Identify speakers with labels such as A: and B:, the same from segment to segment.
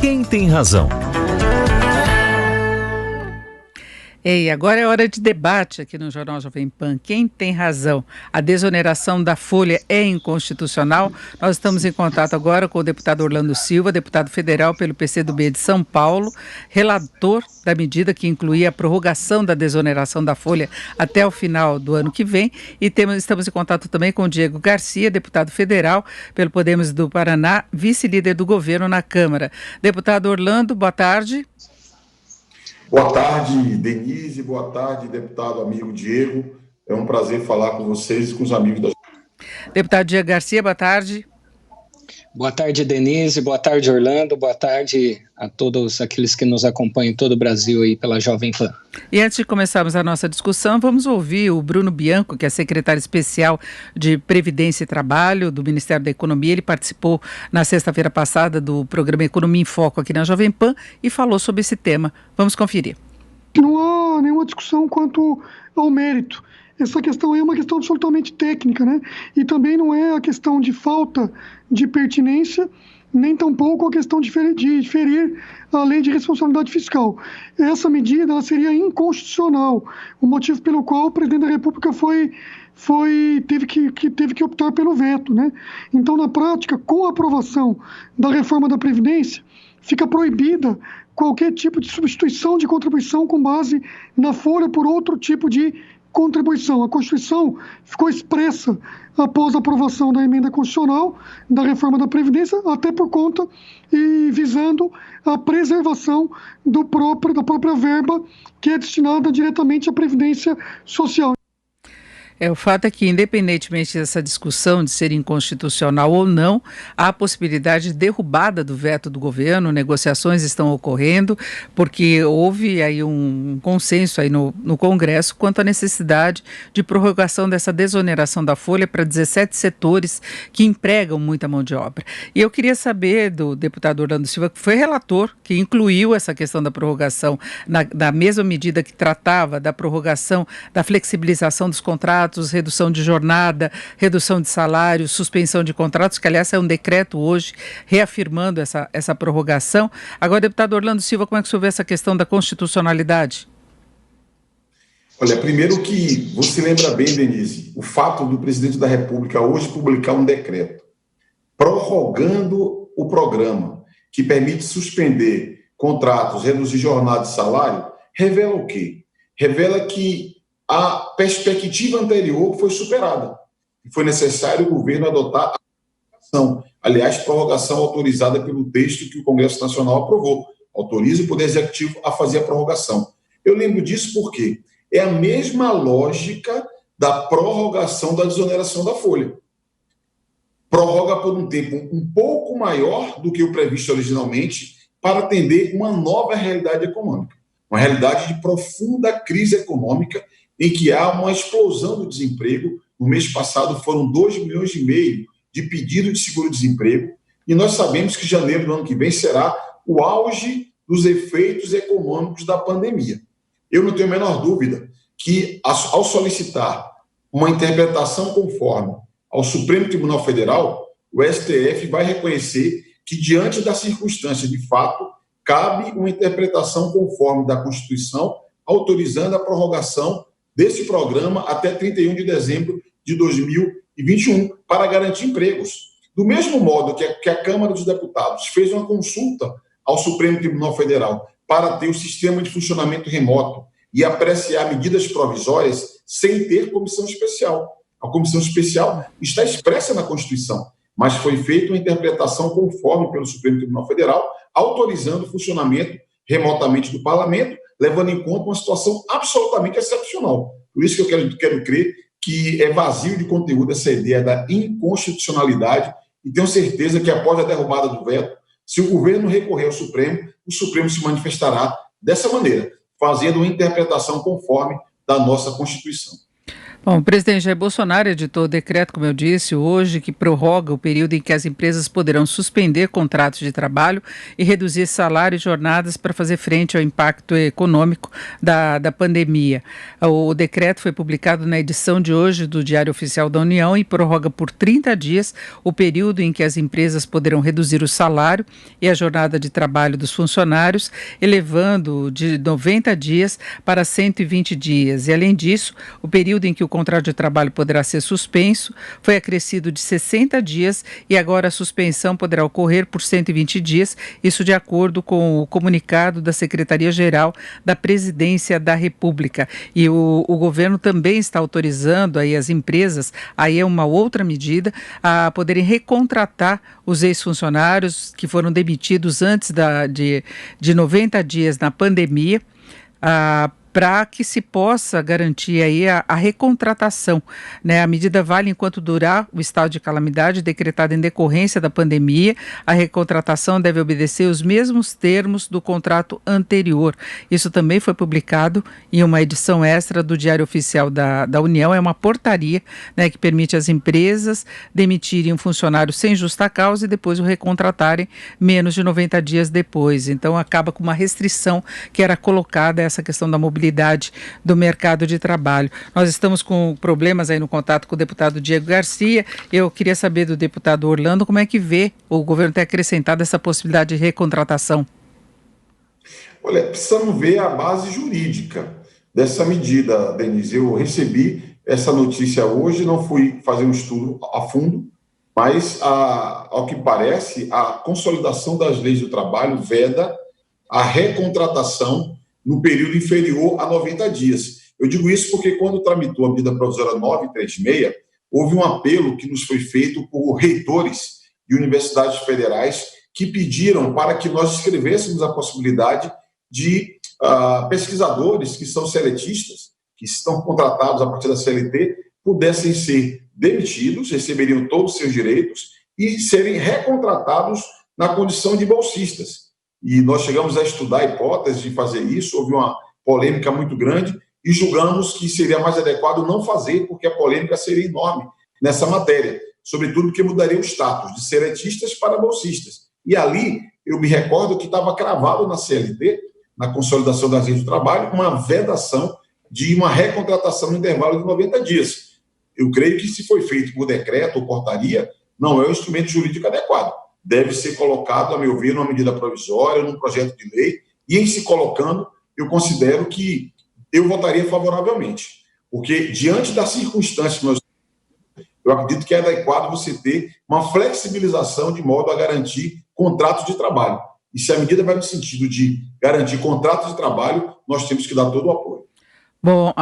A: Quem tem razão?
B: Ei, agora é hora de debate aqui no Jornal Jovem Pan. Quem tem razão? A desoneração da folha é inconstitucional? Nós estamos em contato agora com o deputado Orlando Silva, deputado federal pelo PCdoB de São Paulo, relator da medida que incluía a prorrogação da desoneração da folha até o final do ano que vem. E estamos em contato também com o Diego Garcia, deputado federal pelo Podemos do Paraná, vice-líder do governo na Câmara. Deputado Orlando, boa tarde.
C: Boa tarde, Denise. Boa tarde, deputado amigo Diego. É um prazer falar com vocês e com os amigos da...
B: Deputado Diego Garcia, boa tarde.
D: Boa tarde, Denise. Boa tarde, Orlando. Boa tarde a todos aqueles que nos acompanham em todo o Brasil aí pela Jovem Pan.
B: E antes de começarmos a nossa discussão, vamos ouvir o Bruno Bianco, que é secretário especial de Previdência e Trabalho do Ministério da Economia. Ele participou na sexta-feira passada do programa Economia em Foco aqui na Jovem Pan e falou sobre esse tema. Vamos conferir.
E: Não há nenhuma discussão quanto ao mérito. Essa questão é uma questão absolutamente técnica, né? E também não é a questão de falta de pertinência, nem tampouco a questão de ferir a lei de responsabilidade fiscal. Essa medida ela seria inconstitucional, o motivo pelo qual o presidente da República teve que optar pelo veto, né? Então, na prática, com a aprovação da reforma da Previdência, fica proibida qualquer tipo de substituição de contribuição com base na folha por outro tipo de contribuição. A Constituição ficou expressa após a aprovação da emenda constitucional da reforma da Previdência, até por conta e visando a preservação da própria verba que é destinada diretamente à Previdência Social.
B: O fato é que, independentemente dessa discussão de ser inconstitucional ou não, há a possibilidade de derrubada do veto do governo, negociações estão ocorrendo, porque houve aí um consenso aí no Congresso quanto à necessidade de prorrogação dessa desoneração da folha para 17 setores que empregam muita mão de obra. E eu queria saber do deputado Orlando Silva, que foi relator, que incluiu essa questão da prorrogação na mesma medida que tratava da prorrogação, da flexibilização dos contratos, redução de jornada, redução de salários, suspensão de contratos, que aliás é um decreto hoje reafirmando essa prorrogação. Agora, deputado Orlando Silva, como é que o senhor vê essa questão da constitucionalidade?
C: Olha, primeiro que você lembra bem, Denise, o fato do presidente da República hoje publicar um decreto prorrogando o programa que permite suspender contratos, reduzir jornada e salário, revela o quê? Revela que a perspectiva anterior foi superada e foi necessário o governo adotar a prorrogação. Aliás, prorrogação autorizada pelo texto que o Congresso Nacional aprovou. Autoriza o Poder Executivo a fazer a prorrogação. Eu lembro disso porque é a mesma lógica da prorrogação da desoneração da folha. Prorroga por um tempo um pouco maior do que o previsto originalmente para atender uma nova realidade econômica. Uma realidade de profunda crise econômica em que há uma explosão do desemprego. No mês passado foram 2,5 milhões de pedidos de seguro-desemprego, e nós sabemos que janeiro do ano que vem será o auge dos efeitos econômicos da pandemia. Eu não tenho a menor dúvida que, ao solicitar uma interpretação conforme ao Supremo Tribunal Federal, o STF vai reconhecer que, diante da circunstância de fato, cabe uma interpretação conforme da Constituição, autorizando a prorrogação desse programa até 31 de dezembro de 2021, para garantir empregos. Do mesmo modo que a Câmara dos Deputados fez uma consulta ao Supremo Tribunal Federal para ter o sistema de funcionamento remoto e apreciar medidas provisórias sem ter comissão especial. A comissão especial está expressa na Constituição, mas foi feita uma interpretação conforme pelo Supremo Tribunal Federal, autorizando o funcionamento remotamente do Parlamento, levando em conta uma situação absolutamente excepcional. Por isso que eu quero crer que é vazio de conteúdo essa ideia da inconstitucionalidade, e tenho certeza que após a derrubada do veto, se o governo recorrer ao Supremo, o Supremo se manifestará dessa maneira, fazendo uma interpretação conforme da nossa Constituição.
B: Bom, o presidente Jair Bolsonaro editou o decreto, como eu disse, hoje, que prorroga o período em que as empresas poderão suspender contratos de trabalho e reduzir salário e jornadas para fazer frente ao impacto econômico da pandemia. O decreto foi publicado na edição de hoje do Diário Oficial da União e prorroga por 30 dias o período em que as empresas poderão reduzir o salário e a jornada de trabalho dos funcionários, elevando de 90 dias para 120 dias. E, além disso, o período em que o contrato de trabalho poderá ser suspenso foi acrescido de 60 dias e agora a suspensão poderá ocorrer por 120 dias, isso de acordo com o comunicado da Secretaria-Geral da Presidência da República. E o governo também está autorizando aí as empresas, aí é uma outra medida, a poderem recontratar os ex-funcionários que foram demitidos antes de 90 dias na pandemia, para que se possa garantir aí a recontratação, né? A medida vale enquanto durar o estado de calamidade decretado em decorrência da pandemia. A recontratação deve obedecer os mesmos termos do contrato anterior. Isso também foi publicado em uma edição extra do Diário Oficial da União. É uma portaria, né, que permite às empresas demitirem um funcionário sem justa causa e depois o recontratarem menos de 90 dias depois. Então acaba com uma restrição que era colocada, essa questão da mobilidade do mercado de trabalho. Nós estamos com problemas aí no contato com o deputado Diego Garcia. Eu queria saber do deputado Orlando como é que vê o governo ter acrescentado essa possibilidade de recontratação.
C: Olha, precisamos ver a base jurídica dessa medida, Denise. Eu recebi essa notícia hoje, não fui fazer um estudo a fundo, mas, ao que parece, a consolidação das leis do trabalho veda a recontratação no período inferior a 90 dias. Eu digo isso porque, quando tramitou a medida provisória 936, houve um apelo que nos foi feito por reitores de universidades federais que pediram para que nós escrevêssemos a possibilidade de pesquisadores que são seletistas, que estão contratados a partir da CLT, pudessem ser demitidos, receberiam todos os seus direitos e serem recontratados na condição de bolsistas. E nós chegamos a estudar a hipótese de fazer isso, houve uma polêmica muito grande e julgamos que seria mais adequado não fazer, porque a polêmica seria enorme nessa matéria, sobretudo porque mudaria o status de seletistas para bolsistas. E ali, eu me recordo que estava cravado na CLT, na consolidação das leis do trabalho, uma vedação de uma recontratação no intervalo de 90 dias. Eu creio que, se foi feito por decreto ou portaria, não é o instrumento jurídico adequado. Deve ser colocado, a meu ver, numa medida provisória, num projeto de lei, e em se colocando, eu considero que eu votaria favoravelmente, porque, diante das circunstâncias que nós temos, eu acredito que é adequado você ter uma flexibilização de modo a garantir contratos de trabalho. E se a medida vai no sentido de garantir contratos de trabalho, nós temos que dar todo o apoio.
B: Bom,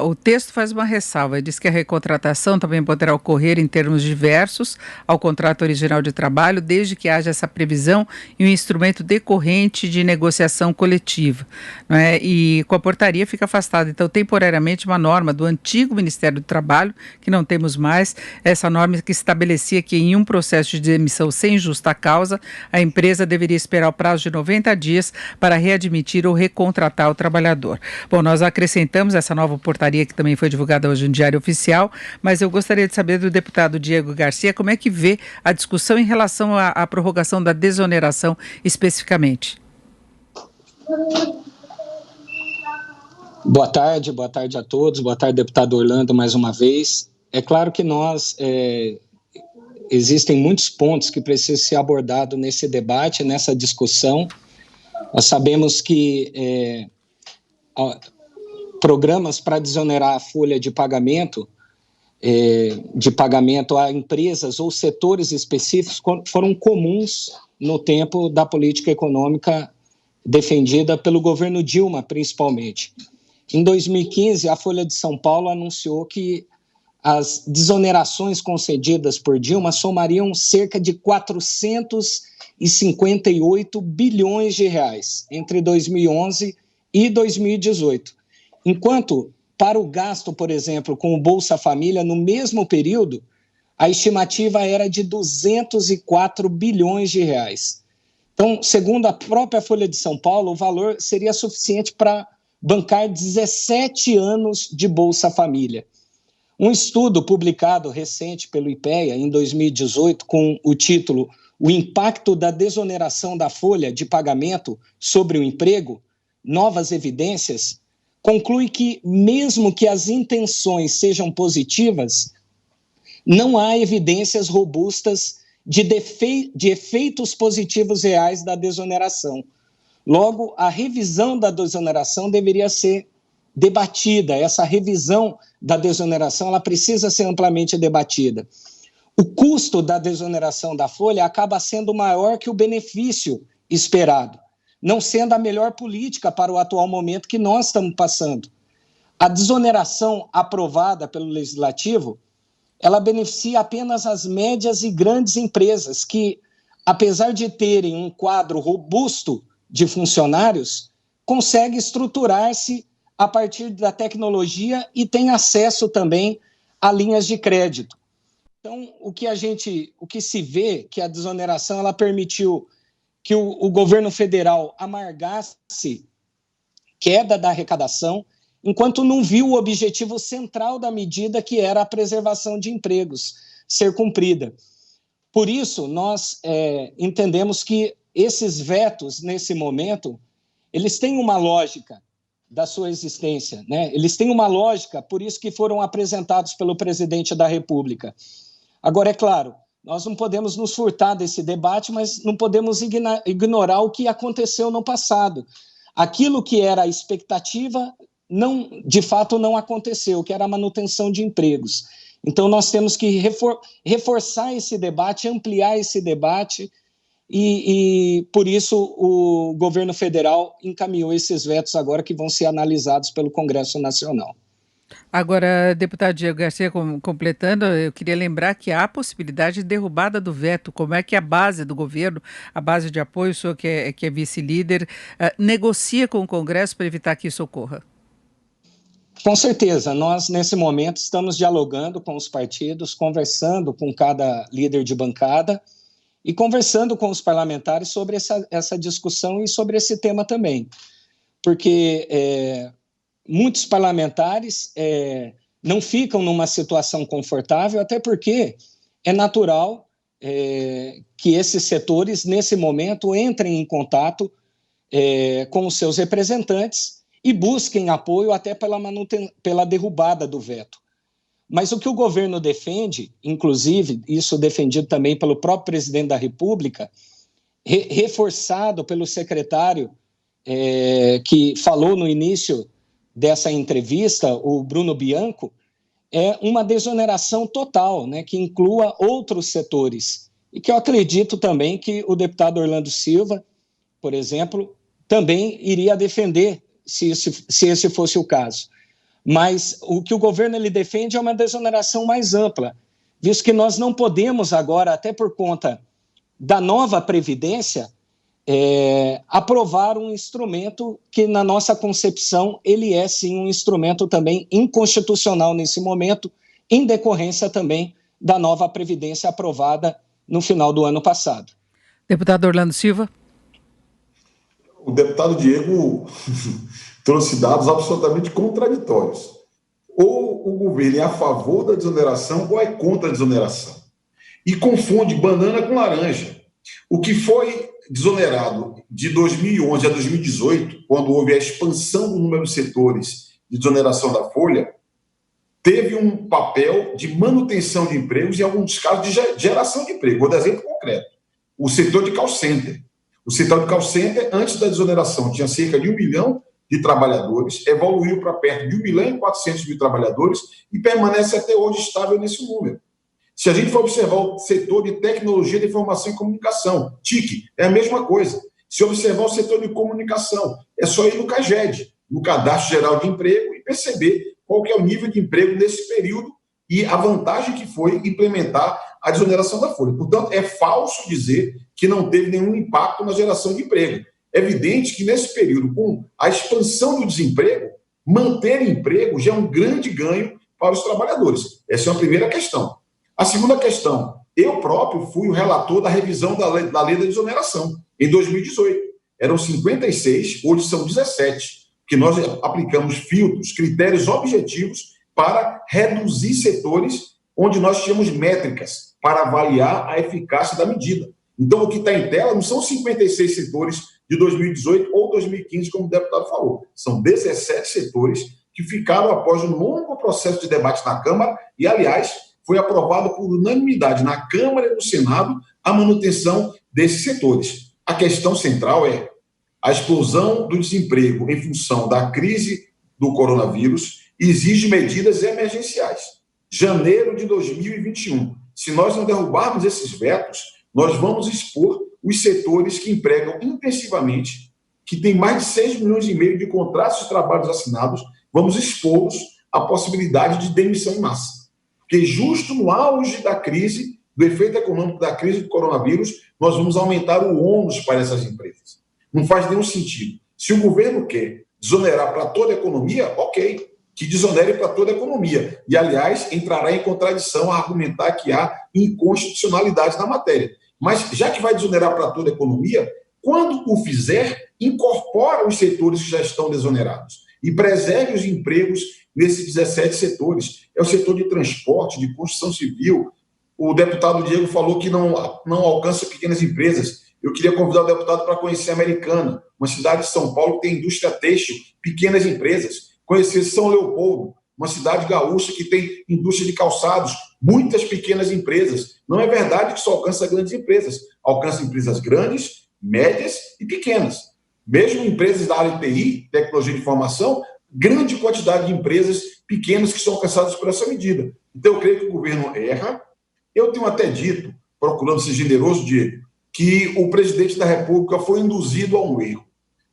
B: o texto faz uma ressalva, diz que a recontratação também poderá ocorrer em termos diversos ao contrato original de trabalho, desde que haja essa previsão em um instrumento decorrente de negociação coletiva, não é? E com a portaria fica afastada, então, temporariamente, uma norma do antigo Ministério do Trabalho, que não temos mais, essa norma que estabelecia que, em um processo de demissão sem justa causa, a empresa deveria esperar o prazo de 90 dias para readmitir ou recontratar o trabalhador. Bom, nós acrescentamos essa nova portaria que também foi divulgada hoje no Diário Oficial, mas eu gostaria de saber do deputado Diego Garcia como é que vê a discussão em relação à prorrogação da desoneração especificamente.
D: Boa tarde a todos, boa tarde, deputado Orlando, mais uma vez. É claro que existem muitos pontos que precisam ser abordados nesse debate, nessa discussão. Nós sabemos que programas para desonerar a folha de pagamento a empresas ou setores específicos foram comuns no tempo da política econômica defendida pelo governo Dilma, principalmente. Em 2015, a Folha de São Paulo anunciou que as desonerações concedidas por Dilma somariam cerca de 458 bilhões de reais entre 2011 e 2018. Enquanto, para o gasto, por exemplo, com o Bolsa Família, no mesmo período, a estimativa era de 204 bilhões de reais. Então, segundo a própria Folha de São Paulo, o valor seria suficiente para bancar 17 anos de Bolsa Família. Um estudo publicado recente pelo IPEA, em 2018, com o título O Impacto da Desoneração da Folha de Pagamento sobre o Emprego, Novas Evidências, conclui que, mesmo que as intenções sejam positivas, não há evidências robustas de efeitos positivos reais da desoneração. Logo, a revisão da desoneração deveria ser debatida. Essa revisão da desoneração ela precisa ser amplamente debatida. O custo da desoneração da folha acaba sendo maior que o benefício esperado, não sendo a melhor política para o atual momento que nós estamos passando. A desoneração aprovada pelo Legislativo, ela beneficia apenas as médias e grandes empresas que, apesar de terem um quadro robusto de funcionários, conseguem estruturar-se a partir da tecnologia e tem acesso também a linhas de crédito. Então, o que se vê que a desoneração ela permitiu que o governo federal amargasse queda da arrecadação, enquanto não viu o objetivo central da medida, que era a preservação de empregos, ser cumprida. Por isso, nós entendemos que esses vetos, nesse momento, eles têm uma lógica da sua existência, né? Eles têm uma lógica, por isso que foram apresentados pelo presidente da República. Agora, é claro, nós não podemos nos furtar desse debate, mas não podemos ignorar o que aconteceu no passado. Aquilo que era a expectativa, de fato, não aconteceu, que era a manutenção de empregos. Então, nós temos que reforçar esse debate, ampliar esse debate, e por isso o governo federal encaminhou esses vetos agora que vão ser analisados pelo Congresso Nacional.
B: Agora, deputado Diego Garcia, completando, eu queria lembrar que há a possibilidade de derrubada do veto. Como é que a base do governo, a base de apoio, o senhor que é vice-líder, negocia com o Congresso para evitar que isso ocorra?
D: Com certeza, nós nesse momento estamos dialogando com os partidos, conversando com cada líder de bancada e conversando com os parlamentares sobre essa discussão e sobre esse tema também. Porque muitos parlamentares não ficam numa situação confortável, até porque é natural que esses setores, nesse momento, entrem em contato com os seus representantes e busquem apoio até pela derrubada do veto. Mas o que o governo defende, inclusive, isso defendido também pelo próprio presidente da República, reforçado pelo secretário que falou no início dessa entrevista, o Bruno Bianco, é uma desoneração total, né, que inclua outros setores. E que eu acredito também que o deputado Orlando Silva, por exemplo, também iria defender se esse fosse o caso. Mas o que o governo ele defende é uma desoneração mais ampla, visto que nós não podemos agora, até por conta da nova Previdência, aprovar um instrumento que, na nossa concepção, ele é, sim, um instrumento também inconstitucional nesse momento, em decorrência também da nova Previdência aprovada no final do ano passado.
B: Deputado Orlando Silva.
C: O deputado Diego trouxe dados absolutamente contraditórios. Ou o governo é a favor da desoneração ou é contra a desoneração. E confunde banana com laranja. O que foi desonerado de 2011 a 2018, quando houve a expansão do número de setores de desoneração da folha, teve um papel de manutenção de empregos e, em alguns casos, de geração de emprego. Vou dar exemplo concreto. O setor de call center. O setor de call center, antes da desoneração, tinha cerca de 1 milhão de trabalhadores, evoluiu para perto de 1.400.000 trabalhadores e permanece até hoje estável nesse número. Se a gente for observar o setor de tecnologia de informação e comunicação, TIC, é a mesma coisa. Se observar o setor de comunicação, é só ir no CAGED, no Cadastro Geral de Emprego, e perceber qual que é o nível de emprego nesse período e a vantagem que foi implementar a desoneração da folha. Portanto, é falso dizer que não teve nenhum impacto na geração de emprego. É evidente que nesse período, com a expansão do desemprego, manter emprego já é um grande ganho para os trabalhadores. Essa é a primeira questão. A segunda questão, eu próprio fui o relator da revisão da lei da desoneração, em 2018. Eram 56, hoje são 17, que nós aplicamos filtros, critérios objetivos para reduzir setores onde nós tínhamos métricas para avaliar a eficácia da medida. Então, o que está em tela não são 56 setores de 2018 ou 2015, como o deputado falou. São 17 setores que ficaram após um longo processo de debate na Câmara e, aliás, foi aprovado por unanimidade na Câmara e no Senado a manutenção desses setores. A questão central é a explosão do desemprego em função da crise do coronavírus exige medidas emergenciais. Janeiro de 2021. Se nós não derrubarmos esses vetos, nós vamos expor os setores que empregam intensivamente, que têm mais de 6 milhões e meio de contratos de trabalhos assinados, vamos expô-los à possibilidade de demissão em massa. Porque justo no auge da crise, do efeito econômico da crise do coronavírus, nós vamos aumentar o ônus para essas empresas. Não faz nenhum sentido. Se o governo quer desonerar para toda a economia, ok, que desonere para toda a economia. E, aliás, entrará em contradição a argumentar que há inconstitucionalidade na matéria. Mas, já que vai desonerar para toda a economia, quando o fizer, incorpora os setores que já estão desonerados e preserve os empregos nesses 17 setores. É o setor de transporte, de construção civil. O deputado Diego falou que não alcança pequenas empresas. Eu queria convidar o deputado para conhecer a Americana, uma cidade de São Paulo que tem indústria têxtil, pequenas empresas. Conhecer São Leopoldo, uma cidade gaúcha que tem indústria de calçados, muitas pequenas empresas. Não é verdade que só alcança grandes empresas. Alcança empresas grandes, médias e pequenas. Mesmo empresas da área de TI, tecnologia de informação, grande quantidade de empresas pequenas que são alcançadas por essa medida. Então, eu creio que o governo erra. Eu tenho até dito, procurando ser generoso, Diego, que o presidente da República foi induzido a um erro.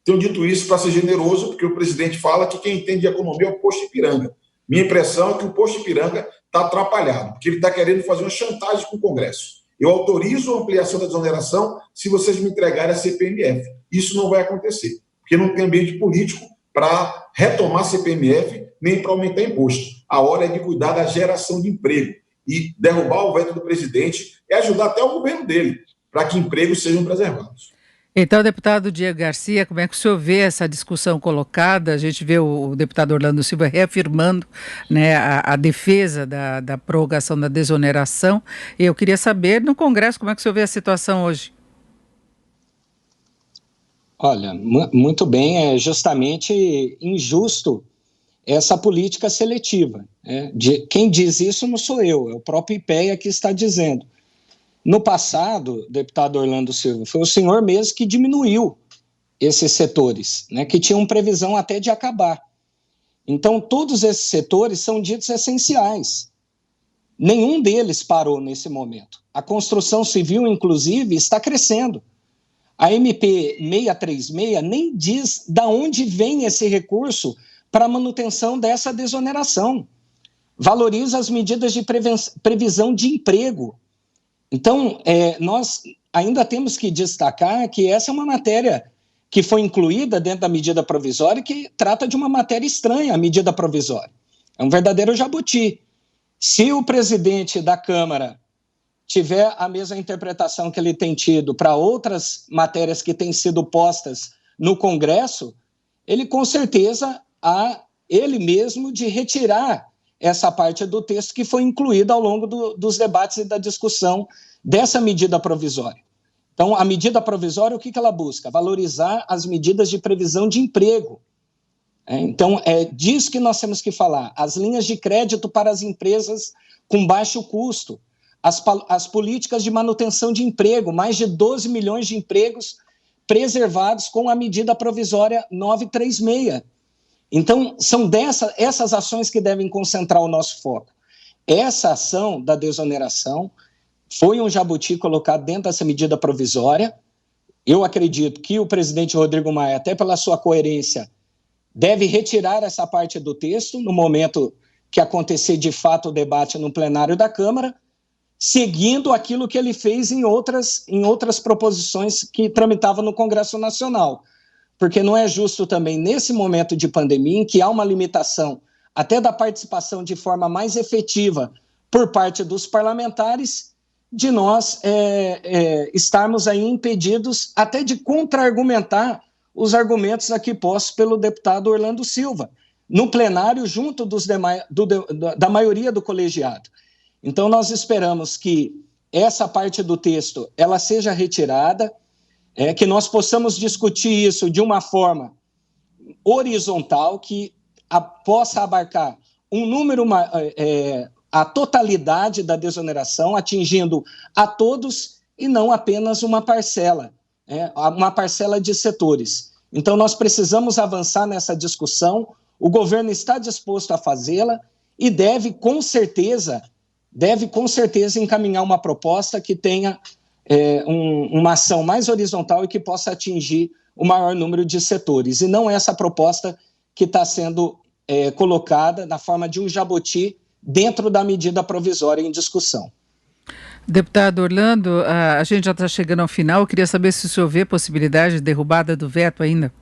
C: Tenho dito isso para ser generoso, porque o presidente fala que quem entende de economia é o Posto Ipiranga. Minha impressão é que o Posto Ipiranga está atrapalhado, porque ele está querendo fazer uma chantagem com o Congresso. Eu autorizo a ampliação da desoneração se vocês me entregarem a CPMF. Isso não vai acontecer, porque não tem ambiente político para retomar a CPMF nem para aumentar imposto. A hora é de cuidar da geração de emprego. E derrubar o veto do presidente é ajudar até o governo dele, para que empregos sejam preservados.
B: Então, deputado Diego Garcia, como é que o senhor vê essa discussão colocada? A gente vê o deputado Orlando Silva reafirmando, né, a defesa da prorrogação da desoneração. E eu queria saber, no Congresso, como é que o senhor vê a situação hoje?
D: Olha, muito bem, é justamente injusto essa política seletiva. Quem diz isso não sou eu, é o próprio IPEA que está dizendo. No passado, deputado Orlando Silva, foi o senhor mesmo que diminuiu esses setores, né, que tinham previsão até de acabar. Então, todos esses setores são ditos essenciais. Nenhum deles parou nesse momento. A construção civil, inclusive, está crescendo. A MP 636 nem diz de onde vem esse recurso para a manutenção dessa desoneração. Valoriza as medidas de previsão de emprego. Então, nós ainda temos que destacar que essa é uma matéria que foi incluída dentro da medida provisória, que trata de uma matéria estranha, a medida provisória. É um verdadeiro jabuti. Se o presidente da Câmara tiver a mesma interpretação que ele tem tido para outras matérias que têm sido postas no Congresso, ele com certeza há ele mesmo de retirar essa parte do texto que foi incluída ao longo dos debates e da discussão dessa medida provisória. Então, a medida provisória, o que ela busca? Valorizar as medidas de previsão de emprego. Então, é disso que nós temos que falar. As linhas de crédito para as empresas com baixo custo, as políticas de manutenção de emprego, mais de 12 milhões de empregos preservados com a medida provisória 936. Então, são essas ações que devem concentrar o nosso foco. Essa ação da desoneração foi um jabuti colocado dentro dessa medida provisória. Eu acredito que o presidente Rodrigo Maia, até pela sua coerência, deve retirar essa parte do texto no momento que acontecer de fato o debate no plenário da Câmara, seguindo aquilo que ele fez em outras proposições que tramitavam no Congresso Nacional. Porque não é justo também, nesse momento de pandemia, em que há uma limitação até da participação de forma mais efetiva por parte dos parlamentares, de nós estarmos aí impedidos até de contra-argumentar os argumentos aqui postos pelo deputado Orlando Silva. no plenário junto da maioria do colegiado. Então, nós esperamos que essa parte do texto ela seja retirada, que nós possamos discutir isso de uma forma horizontal, que possa abarcar um número, a totalidade da desoneração, atingindo a todos e não apenas uma parcela de setores. Então, nós precisamos avançar nessa discussão, o governo está disposto a fazê-la e deve, com certeza, encaminhar uma proposta que tenha uma ação mais horizontal e que possa atingir o maior número de setores, e não essa proposta que está sendo colocada na forma de um jabuti dentro da medida provisória em discussão.
B: Deputado Orlando, a gente já está chegando ao final, eu queria saber se o senhor vê possibilidade de derrubada do veto ainda.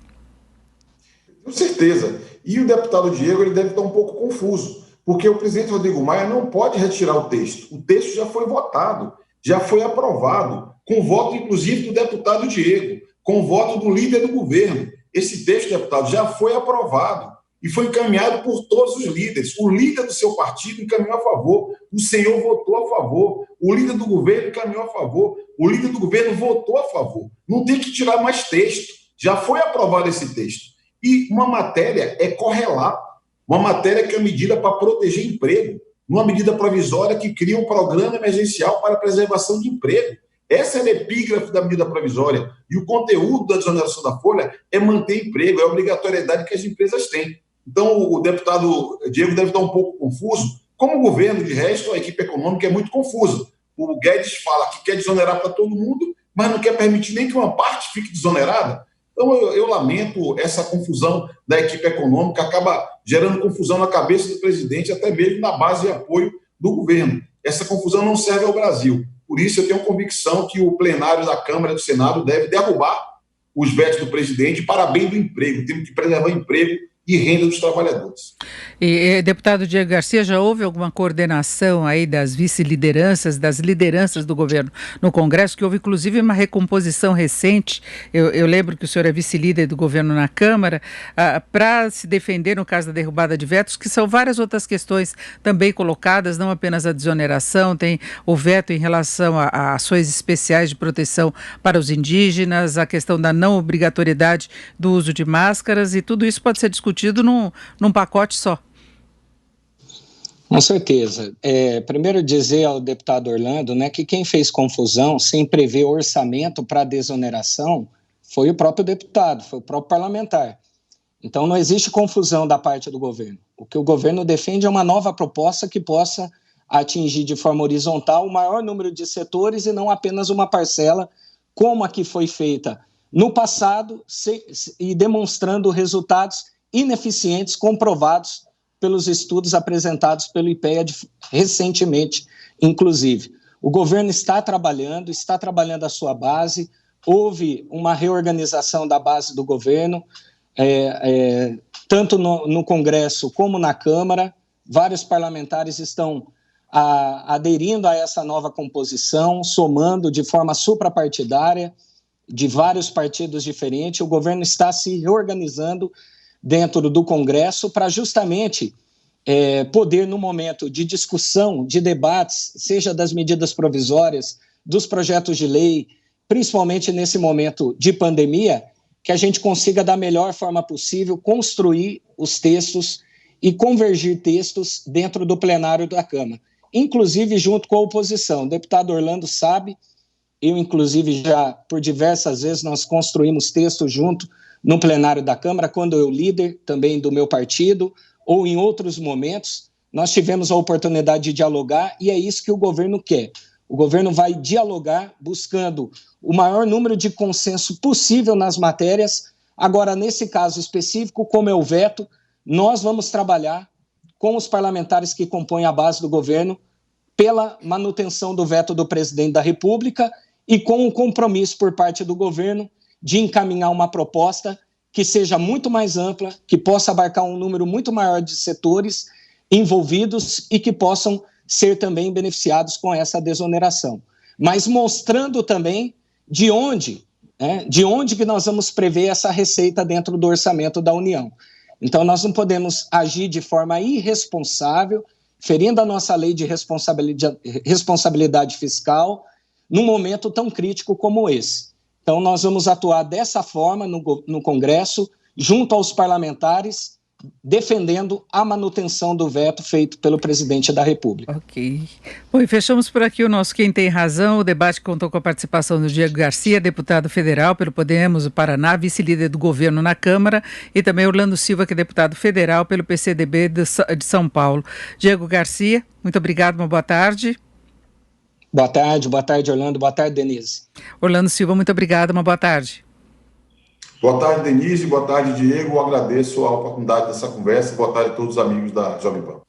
C: Com certeza. E o deputado Diego ele deve estar um pouco confuso, porque o presidente Rodrigo Maia não pode retirar o texto. O texto já foi votado, já foi aprovado, com voto, inclusive, do deputado Diego, com voto do líder do governo. Esse texto, deputado, já foi aprovado e foi encaminhado por todos os líderes. O líder do seu partido encaminhou a favor, o senhor votou a favor, o líder do governo encaminhou a favor, o líder do governo votou a favor. Não tem que tirar mais texto, já foi aprovado esse texto. E uma matéria é correlato, uma matéria que é medida para proteger emprego, uma medida provisória que cria um programa emergencial para a preservação de emprego. Essa é a epígrafe da medida provisória. E o conteúdo da desoneração da folha é manter emprego, é a obrigatoriedade que as empresas têm. Então, o deputado Diego deve estar um pouco confuso. Como o governo, de resto, a equipe econômica é muito confusa. O Guedes fala que quer desonerar para todo mundo, mas não quer permitir nem que uma parte fique desonerada. Então, eu lamento essa confusão da equipe econômica, acaba gerando confusão na cabeça do presidente, até mesmo na base de apoio do governo. Essa confusão não serve ao Brasil. Por isso, eu tenho convicção que o plenário da Câmara e do Senado deve derrubar os vetos do presidente para bem do emprego. Temos que preservar emprego e renda dos trabalhadores.
B: E, deputado Diego Garcia, já houve alguma coordenação aí das vice-lideranças, das lideranças do governo no Congresso, que houve inclusive uma recomposição recente, eu lembro que o senhor é vice-líder do governo na Câmara, para se defender no caso da derrubada de vetos, que são várias outras questões também colocadas, não apenas a desoneração, tem o veto em relação a ações especiais de proteção para os indígenas, a questão da não obrigatoriedade do uso de máscaras, e tudo isso pode ser discutido num pacote só.
D: Com certeza. Primeiro dizer ao deputado Orlando, né, que quem fez confusão sem prever orçamento para desoneração foi o próprio deputado, foi o próprio parlamentar. Então não existe confusão da parte do governo. O que o governo defende é uma nova proposta que possa atingir de forma horizontal o maior número de setores e não apenas uma parcela, como a que foi feita no passado, e demonstrando resultados ineficientes comprovados pelos estudos apresentados pelo IPEA recentemente, inclusive. O governo está trabalhando a sua base, houve uma reorganização da base do governo, tanto no Congresso como na Câmara. Vários parlamentares estão aderindo a essa nova composição, somando de forma suprapartidária, de vários partidos diferentes. O governo está se reorganizando dentro do Congresso para justamente poder, no momento de discussão, de debates, seja das medidas provisórias, dos projetos de lei, principalmente nesse momento de pandemia, que a gente consiga, da melhor forma possível, construir os textos e convergir textos dentro do plenário da Câmara, inclusive junto com a oposição. O deputado Orlando sabe, eu, inclusive, já por diversas vezes nós construímos textos junto no plenário da Câmara, quando eu líder também do meu partido, ou em outros momentos, nós tivemos a oportunidade de dialogar, e é isso que o governo quer. O governo vai dialogar buscando o maior número de consenso possível nas matérias. Agora, nesse caso específico, como é o veto, nós vamos trabalhar com os parlamentares que compõem a base do governo pela manutenção do veto do presidente da República e com o compromisso por parte do governo de encaminhar uma proposta que seja muito mais ampla, que possa abarcar um número muito maior de setores envolvidos e que possam ser também beneficiados com essa desoneração. Mas mostrando também de onde que nós vamos prever essa receita dentro do orçamento da União. Então, nós não podemos agir de forma irresponsável, ferindo a nossa lei de responsabilidade fiscal, num momento tão crítico como esse. Então, nós vamos atuar dessa forma no Congresso, junto aos parlamentares, defendendo a manutenção do veto feito pelo presidente da República.
B: Ok. Bom, e fechamos por aqui o nosso Quem Tem Razão. O debate contou com a participação do Diego Garcia, deputado federal pelo Podemos do Paraná, vice-líder do governo na Câmara, e também Orlando Silva, que é deputado federal pelo PCdoB de São Paulo. Diego Garcia, muito obrigado, uma boa tarde.
D: Boa tarde, Orlando, boa tarde, Denise.
B: Orlando Silva, muito obrigado, uma boa tarde.
C: Boa tarde, Denise, boa tarde, Diego. Eu agradeço a oportunidade dessa conversa. Boa tarde a todos os amigos da Jovem Pan.